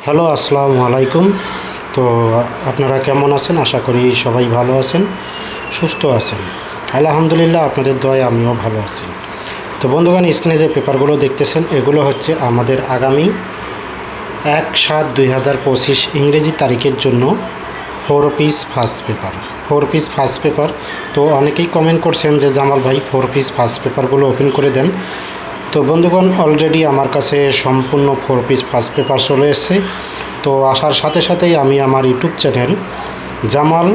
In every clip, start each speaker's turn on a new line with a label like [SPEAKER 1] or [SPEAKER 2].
[SPEAKER 1] Hello, আসসালামু আলাইকুম। তো আপনারা কেমন আছেন? আশা করি সবাই ভালো আছেন, সুস্থ আছেন। আলহামদুলিল্লাহ, আপনাদের দয়ায় আমিও ভালো আছি। তো বন্ধুগণ, স্ক্রিনে যে পেপারগুলো দেখতেছেন এগুলো হচ্ছে আমাদের আগামী 1/7/2025 ইংরেজি তারিখের জন্য 4 পিস ফার্স্ট পেপার। তো অনেকেই কমেন্ট করছেন যে জামাল ভাই 4 পিস ফার্স্ট পেপারগুলো ওপেন করে দেন। তো বন্ধুগণ, অলরেডি আমার কাছে সম্পূর্ণ 4 পিস ফার্স্ট পেপার চলে এসেছে। তো আসার সাথে সাথেই আমি আমার ইউটিউব চ্যানেল জামাল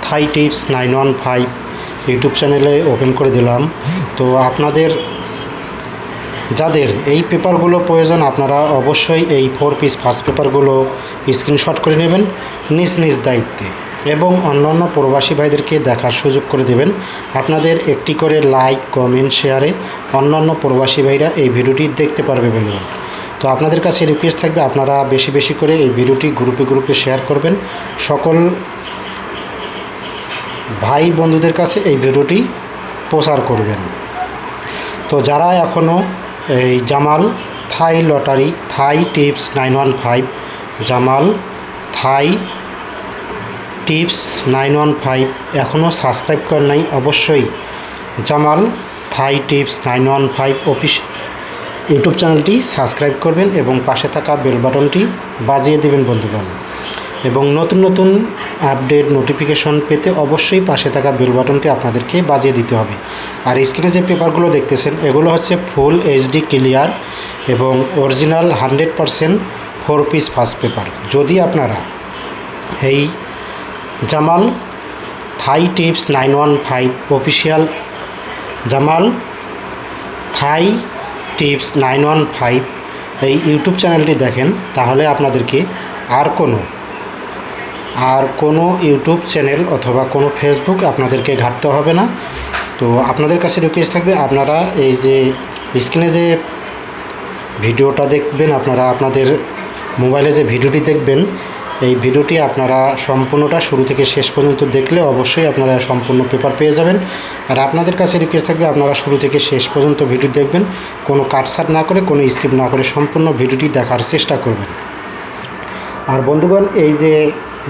[SPEAKER 1] থাই টিপস 915 ইউটিউব চ্যানেলে ওপেন করে দিলাম। তো আপনাদের যাদের এই পেপারগুলো প্রয়োজন, আপনারা অবশ্যই এই 4 পিস ফার্স্ট পেপারগুলো স্ক্রিনশট করে নেবেন নিজ নিজ দায়িত্বে, এবং অন্যান্য প্রবাসী ভাইদেরকে দেখার সুযোগ করে দেবেন। আপনাদের একটি করে লাইক, কমেন্ট, শেয়ারে অন্যান্য প্রবাসী ভাইরা এই ভিডিওটি দেখতে পারবে বন্ধুগণ। তো আপনাদের কাছে রিকোয়েস্ট থাকবে, আপনারা বেশি বেশি করে এই ভিডিওটি গ্রুপে গ্রুপে শেয়ার করবেন। সকল ভাই বন্ধুদের কাছে এই ভিডিওটি প্রচার করবেন। তো যারা এখনও এই জামাল থাই টিপস 915 জামাল থাই টিপস 915 এখনও সাবস্ক্রাইব করেন নাই, অবশ্যই জামাল থাই টিপস 915 অফিস ইউটিউব চ্যানেলটি সাবস্ক্রাইব করবেন এবং পাশে থাকা বেল বাটনটি বাজিয়ে দেবেন বন্ধুগণ। এবং নতুন নতুন আপডেট নোটিফিকেশন পেতে অবশ্যই পাশে থাকা বেল বাটনটি আপনাদেরকে বাজিয়ে দিতে হবে। আর স্ক্রিনে যে পেপারগুলো দেখতেছেন এগুলো হচ্ছে ফুল এইচডি ক্লিয়ার এবং অরিজিনাল 100% 4 পিস ফার্স্ট পেপার। যদি আপনারা এই জামাল থাই টিপস 915 অফিসিয়াল জামাল থাই টিপস 915 এই ইউটিউব চ্যানেলটি দেখেন, তাহলে আপনাদেরকে আর কোনো ইউটিউব চ্যানেল অথবা কোনো ফেসবুক আপনাদেরকে ঘাঁটতে হবে না। তো আপনাদের কাছে রিকোয়েস্ট থাকবে, আপনারা এই যে স্ক্রিনে যে ভিডিওটা দেখবেন, আপনারা আপনাদের মোবাইলে যে ভিডিওটি দেখবেন, এই ভিডিওটি আপনারা সম্পূর্ণটা শুরু থেকে শেষ পর্যন্ত দেখলে অবশ্যই আপনারা সম্পূর্ণ পেপার পেয়ে যাবেন। আর আপনাদের কাছে রিকোয়েস্ট থাকবে, আপনারা শুরু থেকে শেষ পর্যন্ত ভিডিও দেখবেন, কোনো কাটছাট না করে, কোনো স্কিপ না করে সম্পূর্ণ ভিডিওটি দেখার চেষ্টা করবেন। আর বন্ধুগণ, এই যে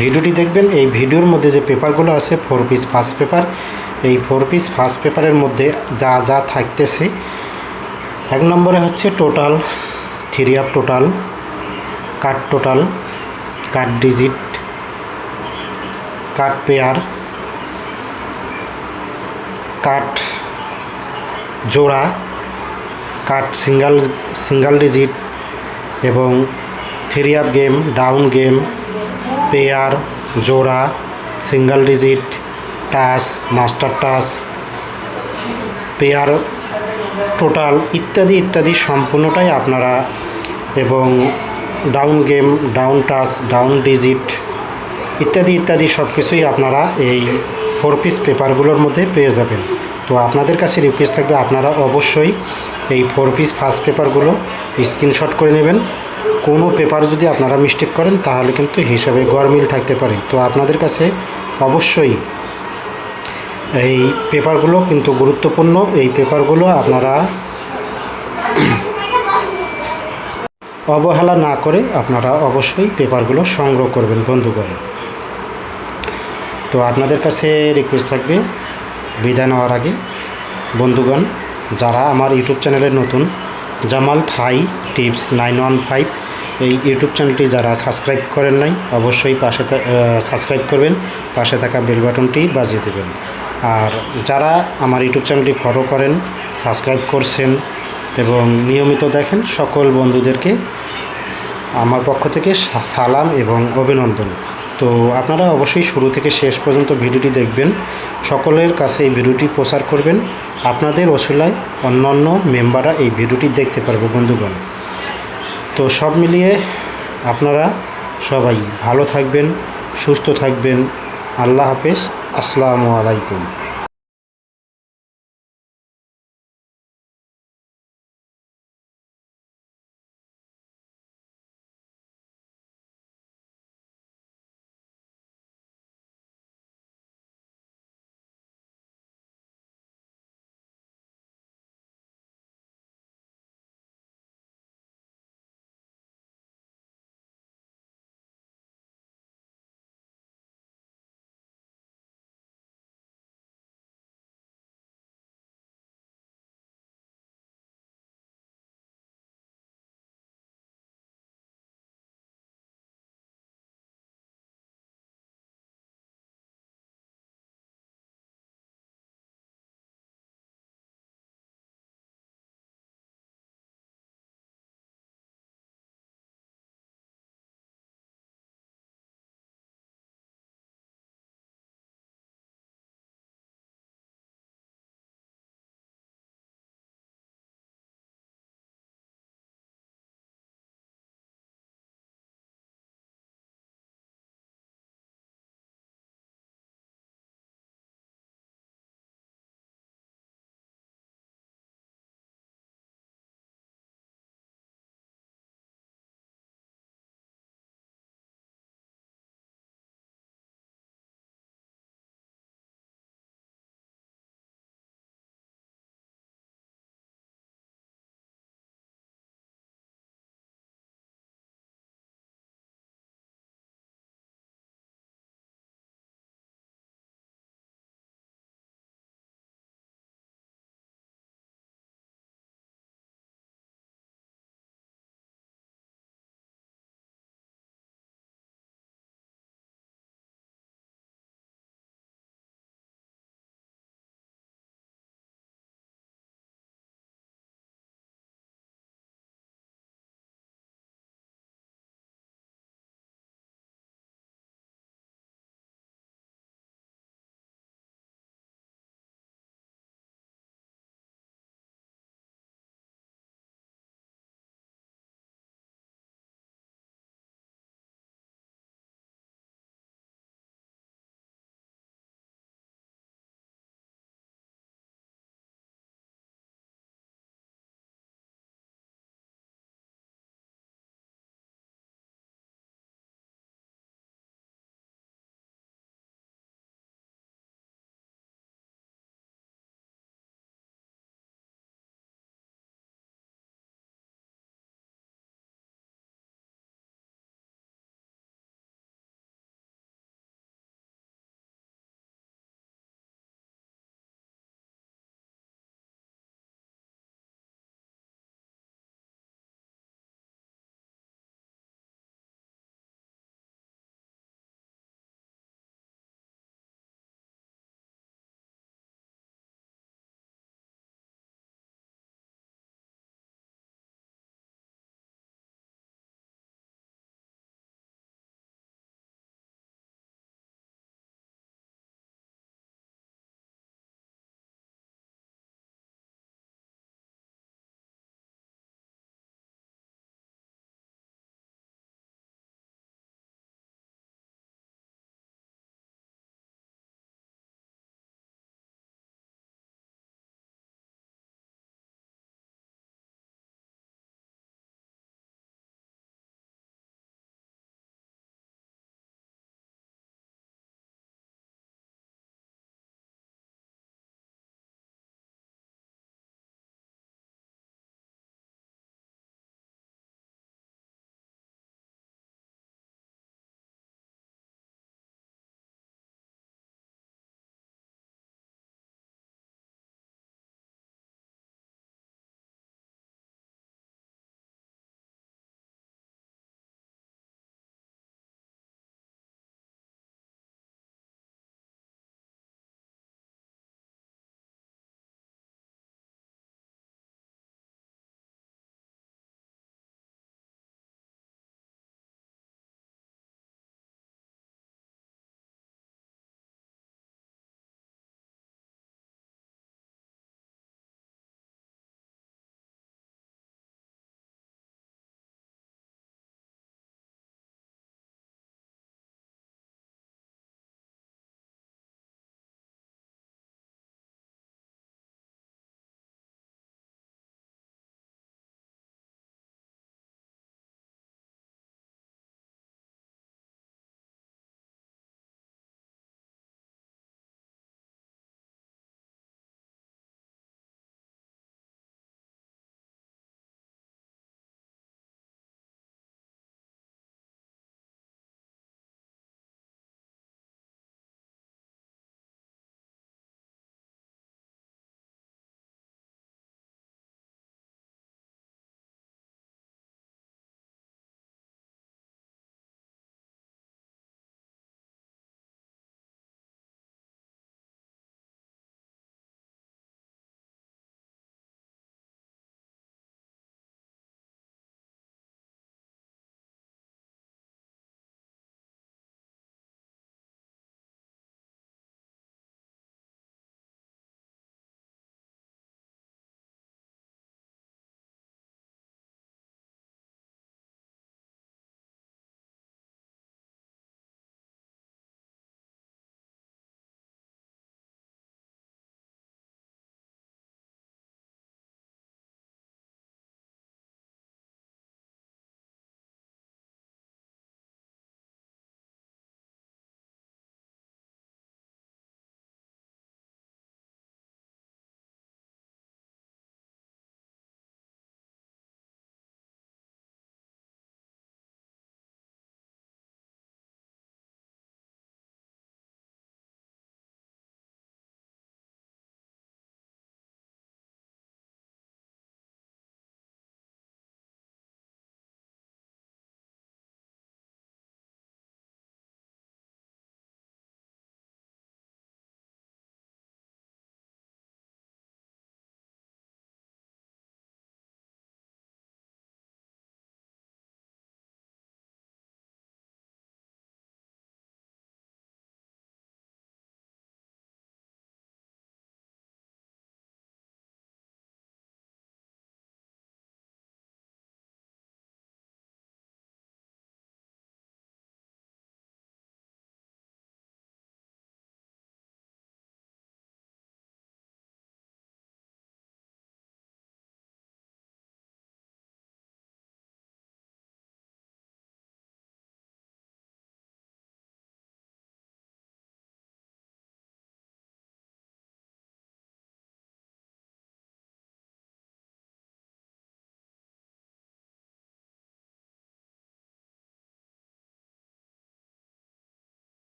[SPEAKER 1] ভিডিওটি দেখবেন, এই ভিডিওর মধ্যে যে পেপারগুলো আছে 4 পিস ফার্স্ট পেপার, এই 4 পিস ফার্স্ট পেপারের মধ্যে যা যা থাকতেছে, 1 নম্বরে হচ্ছে total 3 up total, cut digit, cut pair, cut জোড়া, কাট সিঙ্গেল ডিজিট এবং 3 up game, down game, pair, জোড়া, single digit, touch, master touch, pair total ইত্যাদি ইত্যাদি সম্পূর্ণটাই আপনারা, এবং down game, down touch, down digit ইত্যাদি ইত্যাদি সব কিছুই আপনারা এই 4 পিস পেপারগুলোর মধ্যে পেয়ে যাবেন। তো আপনাদের কাছে রিকোয়েস্ট থাকবে, আপনারা অবশ্যই এই 4 পিস ফার্স্ট পেপারগুলো স্ক্রিনশট করে নেবেন। কোনো পেপার যদি আপনারা মিস্টেক করেন তাহলে কিন্তু হিসাবে গরমিল থাকতে পারে। তো আপনাদের কাছে অবশ্যই এই পেপারগুলো কিন্তু গুরুত্বপূর্ণ। এই পেপারগুলো আপনারা অবহেলা না করে আপনারা অবশ্যই পেপারগুলো সংগ্রহ করবেন বন্ধুগণ। তো আপনাদের কাছে রিকোয়েস্ট থাকবে, বিদায় নেওয়ার আগে বন্ধুগণ, যারা আমার ইউটিউব চ্যানেলে নতুন, জামাল থাই টিপস 915 এই ইউটিউব চ্যানেলটি যারা সাবস্ক্রাইব করেন নাই, অবশ্যই সাবস্ক্রাইব করবেন, পাশে থাকা বেল বাটনটি বাজিয়ে দেবেন। আর যারা আমার ইউটিউব চ্যানেলটি ফলো করেন, সাবস্ক্রাইব করছেন এবং নিয়মিত দেখেন, সকল বন্ধুদেরকে আমার পক্ষ থেকে সালাম এবং অভিনন্দন। তো আপনারা অবশ্যই শুরু থেকে শেষ পর্যন্ত ভিডিওটি দেখবেন, সকলের কাছে এই ভিডিওটি প্রচার করবেন, আপনাদের ওসিলায় অন্যান্য মেম্বাররা এই ভিডিওটি দেখতে পারবে বন্ধুগণ। তো সব মিলিয়ে আপনারা সবাই ভালো থাকবেন, সুস্থ থাকবেন। আল্লাহ হাফেজ, আসসালামু আলাইকুম।